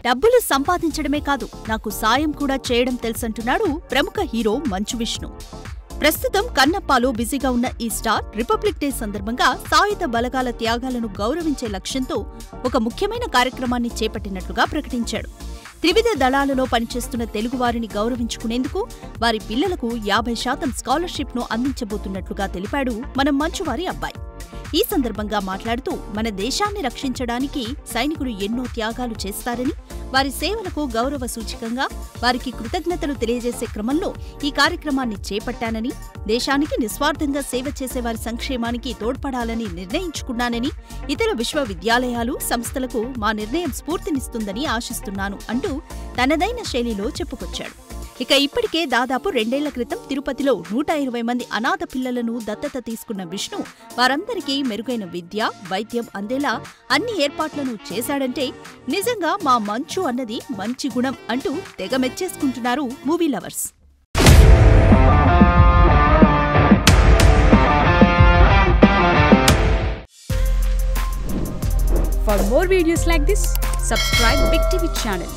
డబ్బులు సంపాదించడమే కాదు, నాకు సాయం కూడా చేయడం తెలుసంటున్నాడు ప్రముఖ హీరో మంచు విష్ణు. ప్రస్తుతం కన్నప్పాలో బిజీగా ఉన్న ఈ స్టార్ రిపబ్లిక్ డే సందర్భంగా సాయుధ బలగాల త్యాగాలను గౌరవించే లక్ష్యంతో ఒక ముఖ్యమైన కార్యక్రమాన్ని చేపట్టినట్లుగా ప్రకటించాడు. త్రివిధ దళాలలో పనిచేస్తున్న తెలుగువారిని గౌరవించుకునేందుకు వారి పిల్లలకు 50% స్కాలర్షిప్ను అందించబోతున్నట్లుగా తెలిపాడు మన మంచువారి అబ్బాయి. ఈ సందర్భంగా మాట్లాడుతూ మన దేశాన్ని రక్షించడానికి సైనికులు ఎన్నో త్యాగాలు చేస్తారని, వారి సేవలకు గౌరవ సూచకంగా వారికి కృతజ్ఞతలు తెలియజేసే క్రమంలో ఈ కార్యక్రమాన్ని చేపట్టానని, దేశానికి నిస్వార్థంగా సేవ చేసే వారి సంక్షేమానికి తోడ్పడాలని నిర్ణయించుకున్నానని, ఇతర విశ్వవిద్యాలయాలు, సంస్థలకు మా నిర్ణయం స్ఫూర్తినిస్తుందని ఆశిస్తున్నాను అంటూ తనదైన శైలిలో చెప్పుకొచ్చాడు. ఇక ఇప్పటికే దాదాపు 2 ఏళ్ల క్రితం తిరుపతిలో 120 మంది అనాథ పిల్లలను దత్తత తీసుకున్న విష్ణు వారందరికీ మెరుగైన విద్య, వైద్యం అందేలా అన్ని ఏర్పాట్లను చేశాడంటే నిజంగా మా మంచు అన్నది మంచి గుణం అంటూ తెగ మెచ్చేసుకుంటున్నారు movie lovers. For more videos like this, subscribe Big TV channel.